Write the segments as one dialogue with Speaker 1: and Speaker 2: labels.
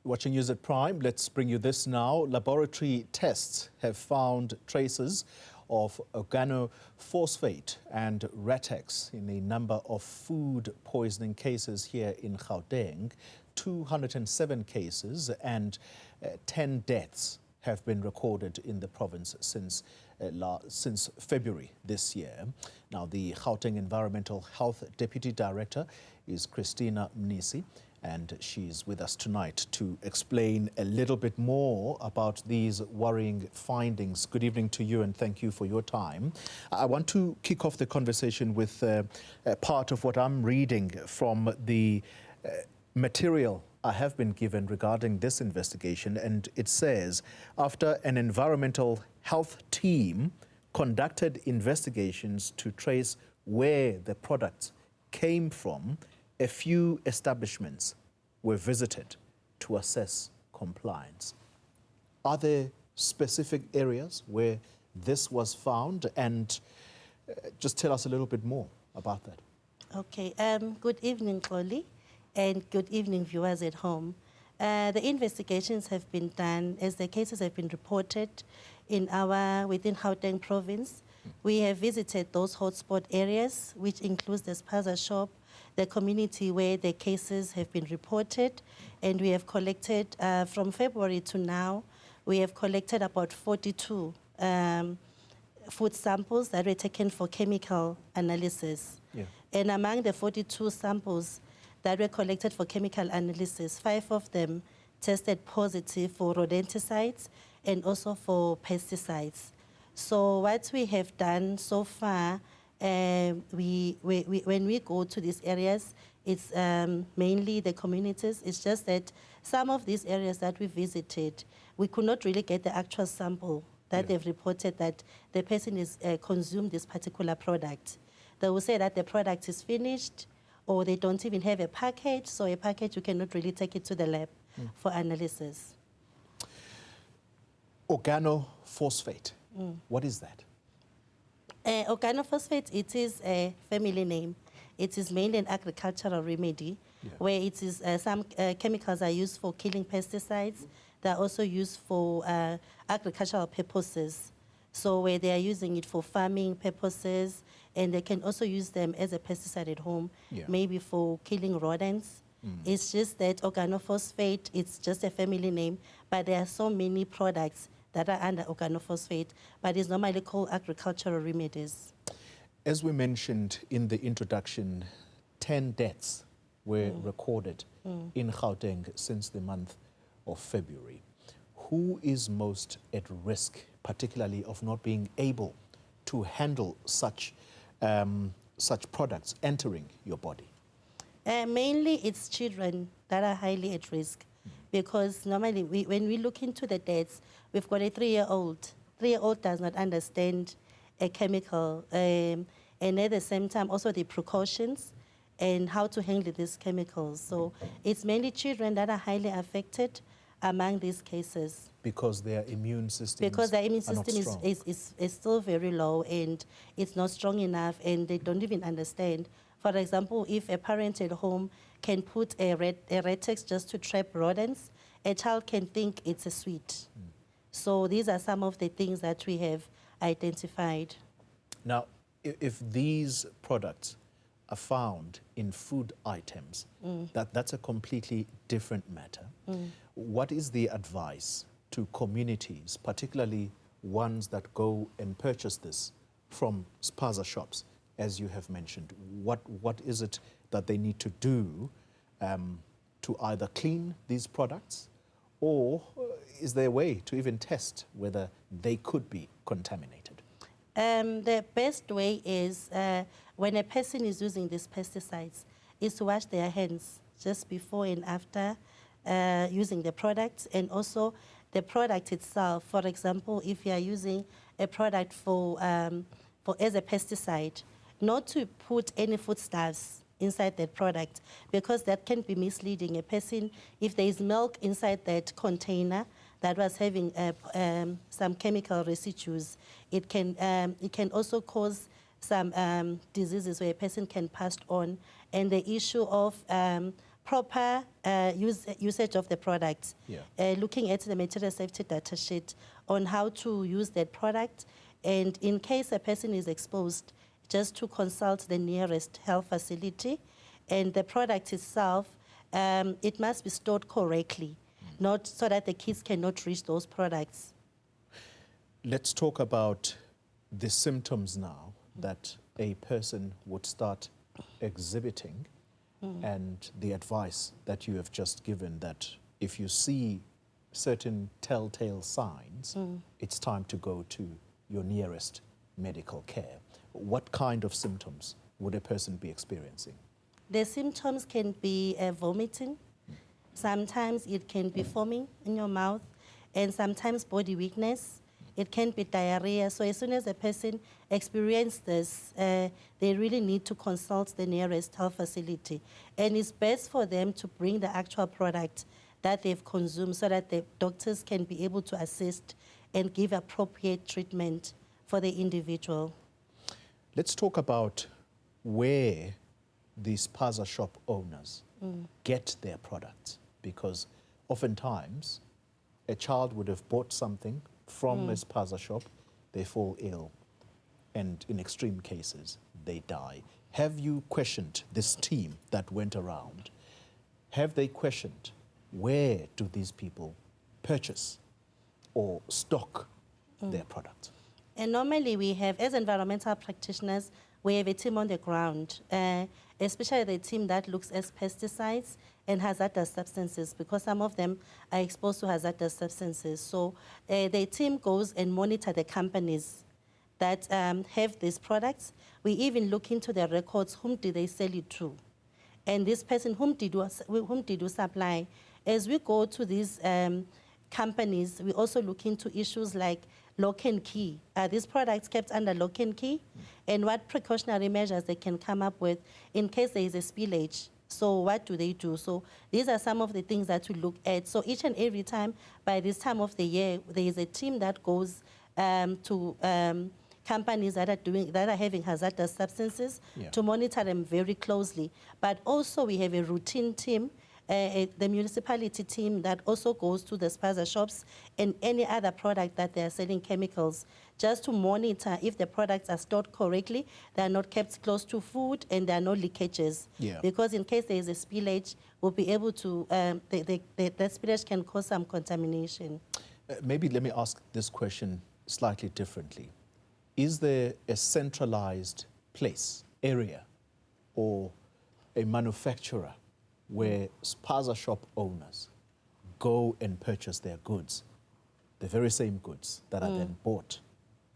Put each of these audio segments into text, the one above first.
Speaker 1: Watching News at Prime, let's bring you this now. Laboratory tests have found traces of organophosphate and Rattex in a number of food poisoning cases here in Gauteng. 207 cases and 10 deaths have been recorded in the province since February this year. Now, the Gauteng Environmental Health Deputy Director is Christina Mnisi, and she's with us tonight to explain a little bit more about these worrying findings. Good evening to you, and thank you for your time. I want to kick off the conversation with part of what I'm reading from the material I have been given regarding this investigation, and it says, after an environmental health team conducted investigations to trace where the products came from, a few establishments were visited to assess compliance. Are there specific areas where this was found? And just tell us a little bit more about that.
Speaker 2: Okay, good evening, Kholi, and good evening, viewers at home. The investigations have been done as the cases have been reported within Gauteng province. We have visited those hotspot areas, which includes the Spaza shop, the community where the cases have been reported, and we have collected, from February to now, we have collected about 42 food samples that were taken for chemical analysis. Yeah. And among the 42 samples that were collected for chemical analysis, 5 of them tested positive for rodenticides and also for pesticides. So what we have done so far, when we go to these areas, it's mainly the communities. It's just that some of these areas that we visited, we could not really get the actual sample that they've reported that the person is consumed this particular product. They will say that the product is finished, or they don't even have a package, so a package, you cannot really take it to the lab for analysis.
Speaker 1: Organophosphate, what is that?
Speaker 2: Organophosphate, it is a family name. It is mainly an agricultural remedy, where it is some chemicals are used for killing pesticides. They are also used for agricultural purposes. So where they are using it for farming purposes, and they can also use them as a pesticide at home, maybe for killing rodents. It's just that organophosphate, it's just a family name, but there are so many products that are under organophosphate, but it's normally called agricultural remedies.
Speaker 1: As we mentioned in the introduction, 10 deaths were recorded in Gauteng since the month of February. Who is most at risk, particularly of not being able to handle such products entering your body?
Speaker 2: Mainly it's children that are highly at risk, because normally when we look into the deaths, we've got a 3-year-old. 3-year-old does not understand a chemical, and at the same time also the precautions and how to handle these chemicals. So it's mainly children that are highly affected among these cases.
Speaker 1: Because their immune system
Speaker 2: is still very low, and it's not strong enough, and they don't even understand. For example, if a parent at home can put a Rattex just to trap rodents, a child can think it's a sweet. So these are some of the things that we have identified.
Speaker 1: Now, if these products are found in food items, that's a completely different matter. What is the advice to communities, particularly ones that go and purchase this from Spaza shops, as you have mentioned? What is it that they need to do to either clean these products, or is there a way to even test whether they could be contaminated?
Speaker 2: The best way is when a person is using these pesticides is to wash their hands just before and after using the products, and also the product itself. For example, if you are using a product as a pesticide, not to put any foodstuffs inside that product, because that can be misleading. A person, if there is milk inside that container that was having some chemical residues, it can also cause some diseases where a person can pass on. And the issue of proper usage of the product,
Speaker 1: Yeah.
Speaker 2: looking at the material safety data sheet on how to use that product, and in case a person is exposed, just to consult the nearest health facility. And the product itself, it must be stored correctly, not so that the kids cannot reach those products.
Speaker 1: Let's talk about the symptoms now that a person would start exhibiting, and the advice that you have just given, that if you see certain telltale signs, it's time to go to your nearest medical care. What kind of symptoms would a person be experiencing?
Speaker 2: The symptoms can be vomiting. Sometimes it can be foaming in your mouth, and sometimes body weakness. It can be diarrhea. So as soon as a person experiences this, they really need to consult the nearest health facility. And it's best for them to bring the actual product that they've consumed so that the doctors can be able to assist and give appropriate treatment for the individual.
Speaker 1: Let's talk about where these Spaza shop owners get their products, because oftentimes a child would have bought something from a Spaza shop, they fall ill, and in extreme cases, they die. Have you questioned this team that went around? Have they questioned where do these people purchase or stock their products?
Speaker 2: And normally we have, as environmental practitioners, we have a team on the ground, especially the team that looks at pesticides and hazardous substances, because some of them are exposed to hazardous substances. So the team goes and monitor the companies that have these products. We even look into their records, whom did they sell it to? And this person, whom did you supply? As we go to these companies, we also look into issues like lock and key. Are these products kept under lock and key? And what precautionary measures they can come up with in case there is a spillage? So what do they do? So these are some of the things that we look at. So each and every time, by this time of the year, there is a team that goes to companies that are having hazardous substances to monitor them very closely. But also we have a routine team, the municipality team that also goes to the Spaza shops and any other product that they are selling chemicals, just to monitor if the products are stored correctly, they are not kept close to food, and there are no leakages. Because in case there is a spillage, we'll be able to, the spillage can cause some contamination.
Speaker 1: Maybe let me ask this question slightly differently. Is there a centralized place, area, or a manufacturer where Spaza shop owners go and purchase their goods, the very same goods that are then bought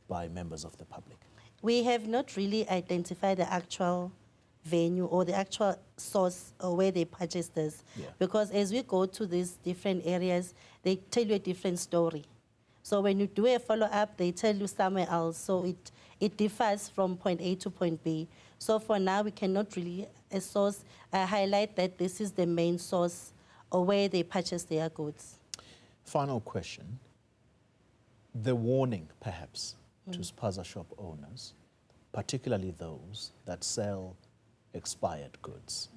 Speaker 1: by members of the public?
Speaker 2: We have not really identified the actual venue or the actual source or where they purchase this. Because as we go to these different areas, they tell you a different story. So when you do a follow-up, they tell you somewhere else. So it differs from point A to point B. So for now, we cannot really highlight that this is the main source or where they purchase their goods.
Speaker 1: Final question. The warning, perhaps, to Spaza shop owners, particularly those that sell expired goods.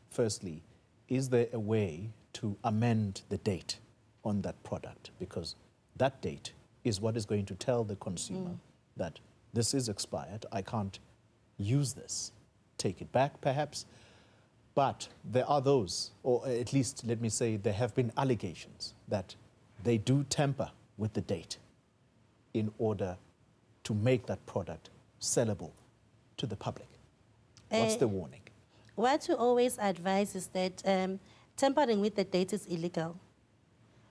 Speaker 1: Firstly, is there a way to amend the date on that product? Because that date is what is going to tell the consumer that this is expired, I can't use this. Take it back, perhaps. But there are those, or at least let me say there have been allegations that they do tamper with the date in order to make that product sellable to the public. What's the warning?
Speaker 2: What we always advise is that tampering with the date is illegal.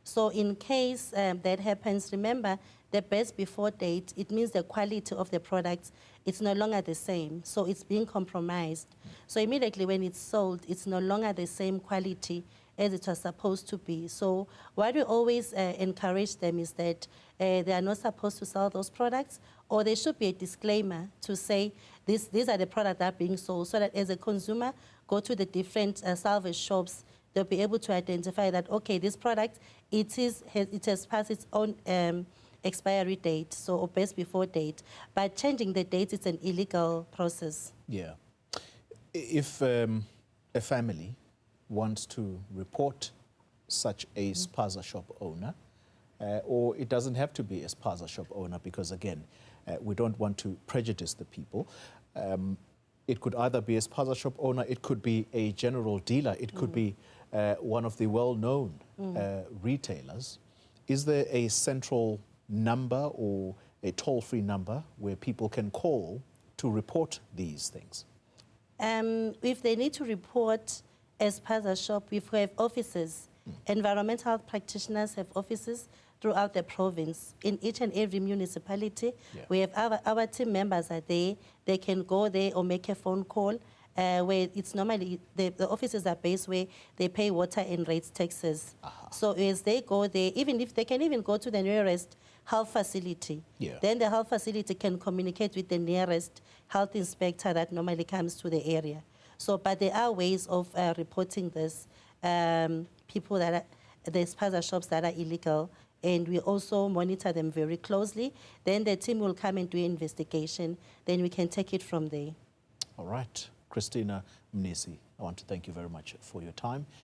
Speaker 2: So in case that happens, remember, the best before date, it means the quality of the product, it's no longer the same. So it's being compromised. So immediately when it's sold, it's no longer the same quality as it was supposed to be. So what we always encourage them is that they are not supposed to sell those products, or there should be a disclaimer to say these are the products that are being sold, so that as a consumer, go to the different salvage shops, they'll be able to identify that, okay, this product, it has passed its own expiry date, so or best before date. But changing the date is an illegal process.
Speaker 1: Yeah. If a family wants to report such a Spaza shop owner, or it doesn't have to be a Spaza shop owner because, again, we don't want to prejudice the people. It could either be a Spaza shop owner, it could be a general dealer, it could be one of the well-known retailers. Is there a central number or a toll-free number where people can call to report these things?
Speaker 2: If they need to report as Spaza shop, we have offices. Environmental health practitioners have offices throughout the province. In each and every municipality, we have our team members are there. They can go there or make a phone call where it's normally, the offices are based where they pay water and rates taxes. So as they go there, even if they can even go to the nearest health facility, then the health facility can communicate with the nearest health inspector that normally comes to the area. So, but there are ways of reporting this, people that are, the Spaza shops that are illegal, and we also monitor them very closely. Then the team will come and do an investigation. Then we can take it from there.
Speaker 1: All right. Christina, Mnisi, I want to thank you very much for your time.